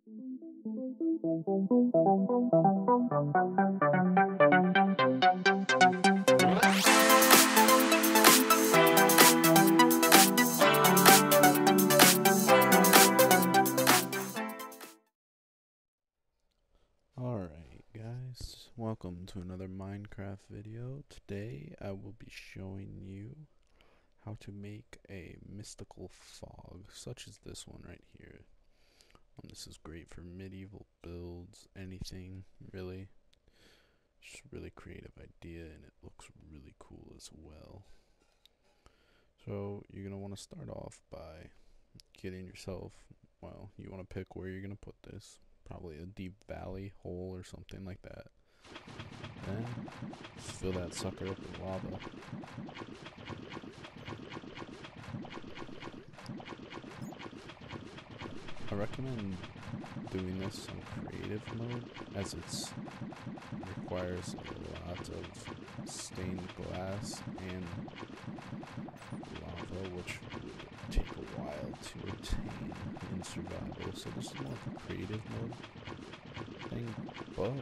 Alright guys, welcome to another Minecraft video. Today I will be showing you how to make a mystical fog, such as this one right here. This is great for medieval builds, anything really. Just a really creative idea, and it looks really cool as well. So you're going to want to start off by getting yourself, well, you want to pick where you're going to put this. Probably a deep valley hole or something like that. Then just fill that sucker up with lava. I recommend doing this in creative mode, as it requires a lot of stained glass and lava, which would take a while to obtain in survival. So this is more of a creative mode thing, but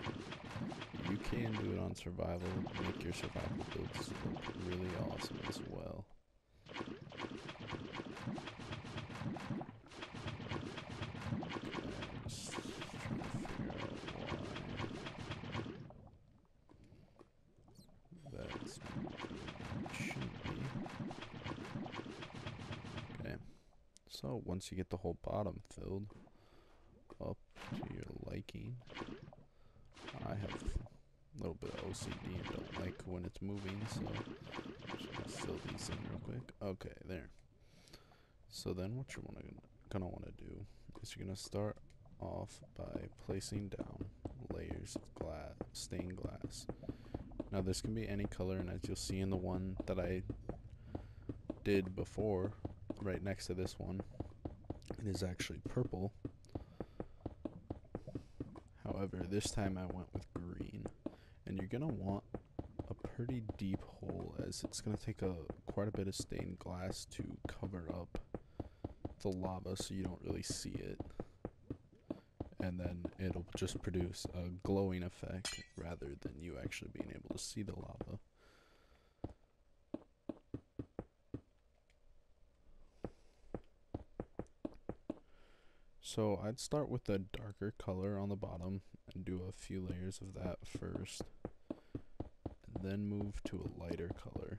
you can do it on survival, make your survival builds look really awesome as well. So once you get the whole bottom filled up to your liking, I have a little bit of OCD and don't like when it's moving, so I'm just gonna fill these in real quick. Okay, there. So then what you're gonna want to do is you're gonna start off by placing down layers of glass, stained glass. Now this can be any color, and as you'll see in the one that I did before, right next to this one, it is actually purple. However, this time I went with green, and you're gonna want a pretty deep hole, as it's gonna take quite a bit of stained glass to cover up the lava so you don't really see it, and then it'll just produce a glowing effect rather than you actually being able to see the lava. So I'd start with a darker color on the bottom and do a few layers of that first, and then move to a lighter color.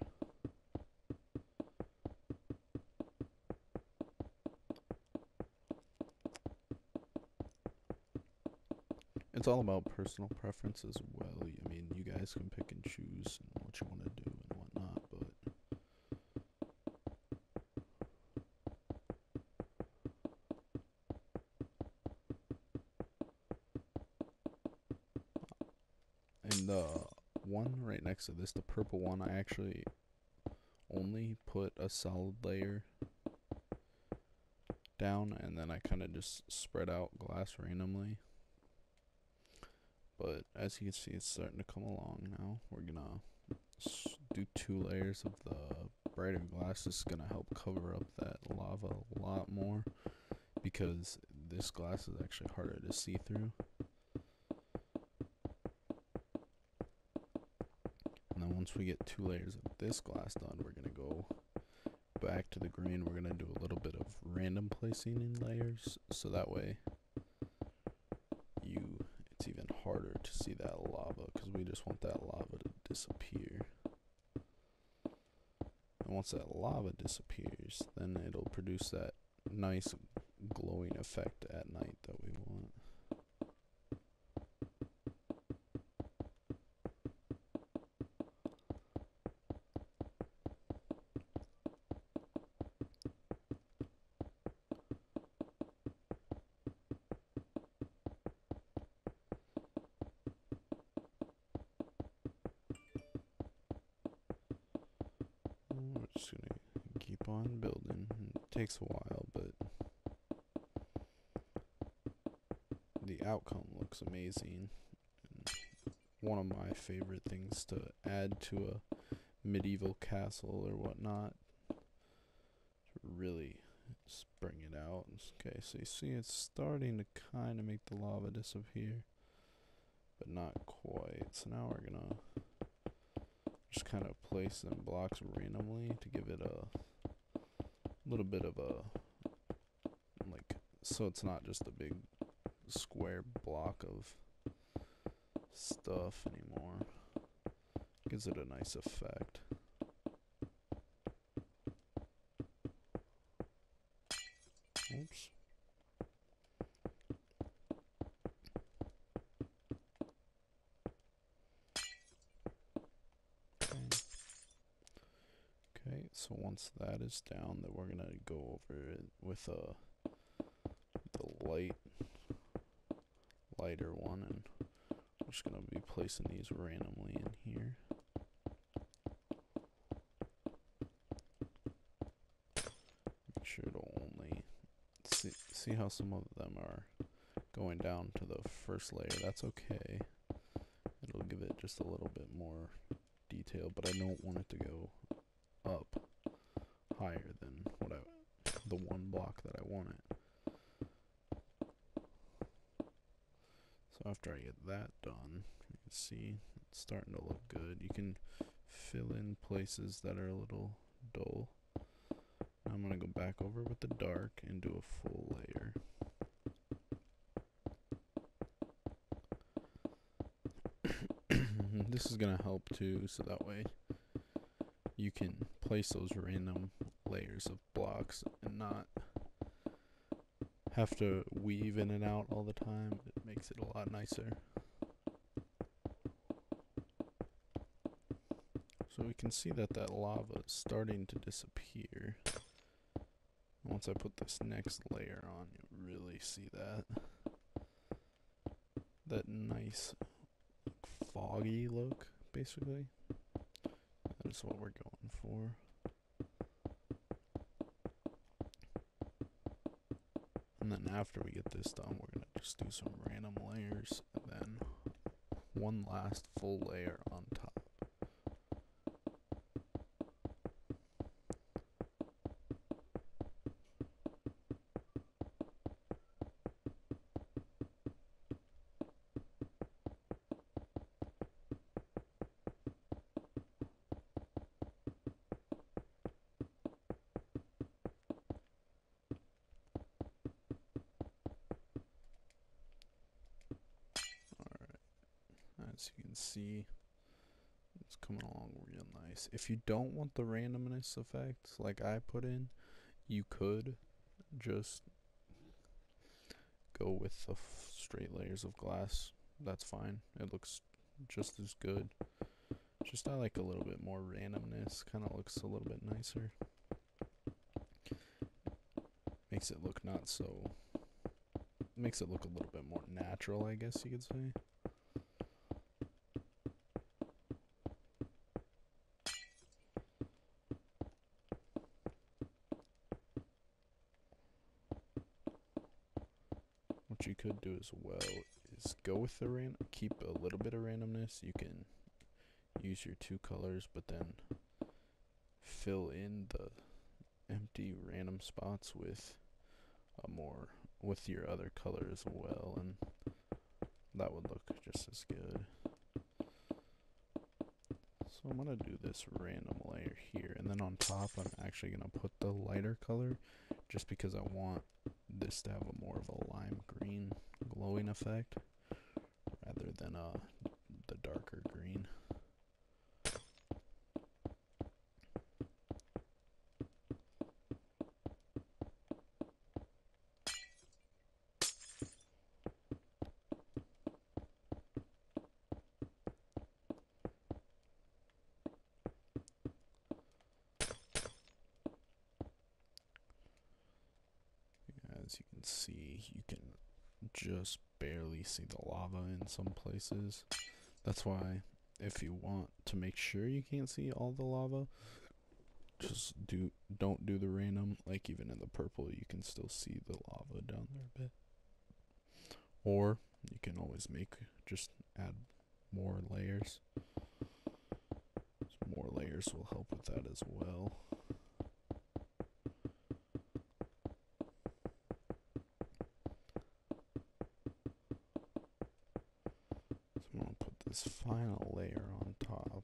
It's all about personal preference as well. I mean, you guys can pick and choose what you want to do and whatnot, but and the one right next to this, the purple one, I actually only put a solid layer down, and then I kind of just spread out glass randomly. But as you can see, it's starting to come along now. We're gonna do 2 layers of the brighter glass. This is gonna help cover up that lava a lot more, because this glass is actually harder to see through. And then once we get 2 layers of this glass done, we're gonna go back to the green. We're gonna do a little bit of random placing in layers, so that way it's even harder to see that lava, because we just want that lava to disappear. And once that lava disappears, then it'll produce that nice glowing effect at night that we want. We're just gonna keep on building. It takes a while, but the outcome looks amazing. And one of my favorite things to add to a medieval castle or whatnot, to really just bring it out. Okay, so you see it's starting to kind of make the lava disappear, but not quite. So now we're gonna just kind of place them blocks randomly to give it a little bit of a, like, so it's not just a big square block of stuff anymore. Gives it a nice effect. Oops. Okay, so once that is down, then we're gonna go over it with the lighter one, and I'm just gonna be placing these randomly in here. Make sure to only see how some of them are going down to the first layer. That's okay. It'll give it just a little bit more detail, but I don't want it to go up higher than the one block that I want it. So after I get that done, you can see it's starting to look good. You can fill in places that are a little dull. I'm going to go back over with the dark and do a full layer. This is going to help too, so that way you can place those random layers of blocks and not have to weave in and out all the time. It makes it a lot nicer. So we can see that lava is starting to disappear. Once I put this next layer on, you really see that nice foggy look, basically. That is what we're going for. And then after we get this done, we're going to just do some random layers, and then one last full layer on top. As you can see, it's coming along real nice. If you don't want the randomness effect like I put in, you could just go with the straight layers of glass. That's fine. It looks just as good. Just I like a little bit more randomness. Kind of looks a little bit nicer. Makes it look not so... Makes it look a little bit more natural, I guess you could say. What you could do as well is go with the keep a little bit of randomness. You can use your two colors, but then fill in the empty random spots with your other color as well, and that would look just as good. So I'm gonna do this random layer here, and then on top I'm actually gonna put the lighter color, just because I want this to have a more of a lime green glowing effect rather than the darker green. As you can see, you can just barely see the lava in some places. That's why if you want to make sure you can't see all the lava, just don't do the random. Like even in the purple, you can still see the lava down there a bit. Or you can always just add more layers. So more layers will help with that as well. this final layer on top.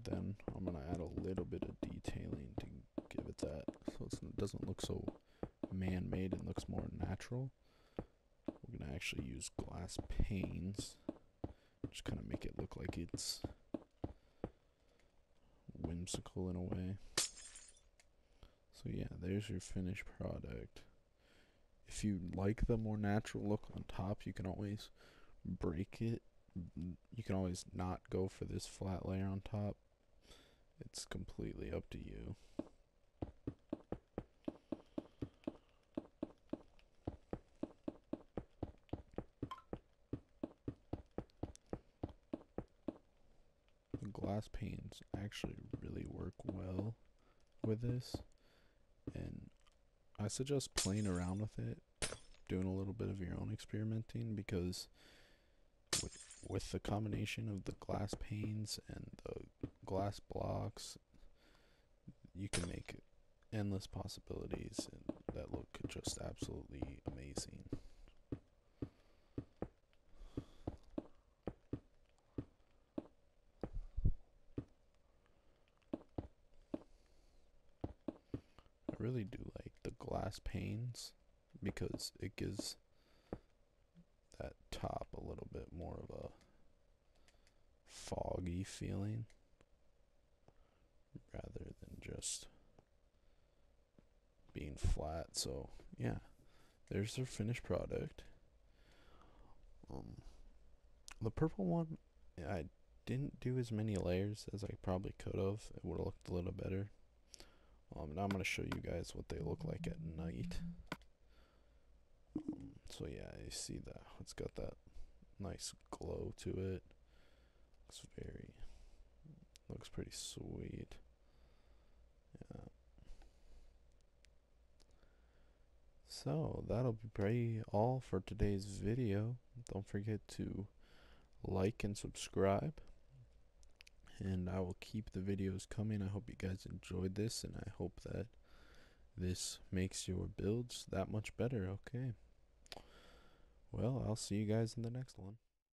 Then I'm going to add a little bit of detailing to give it that, so it doesn't look so man-made and looks more natural. We're going to actually use glass panes, just kind of make it look like it's whimsical in a way. So yeah, there's your finished product. If you like the more natural look on top, you can always break it. You can always not go for this flat layer on top. It's completely up to you. The glass panes actually really work well with this, and I suggest playing around with it, doing a little bit of your own experimenting, because with the combination of the glass panes and the glass blocks, you can make endless possibilities, and that look just absolutely amazing. I really do like the glass panes because it gives that top a little bit more of a foggy feeling rather than just being flat. So yeah, there's their finished product. The purple one, I didn't do as many layers as I probably could have. It would have looked a little better. Now I'm going to show you guys what they look like at night. So yeah, you see that it's got that nice glow to it. Looks pretty sweet. Yeah. So that'll be pretty all for today's video. Don't forget to like and subscribe, and I will keep the videos coming. I hope you guys enjoyed this, and I hope that this makes your builds that much better. Okay, well, I'll see you guys in the next one.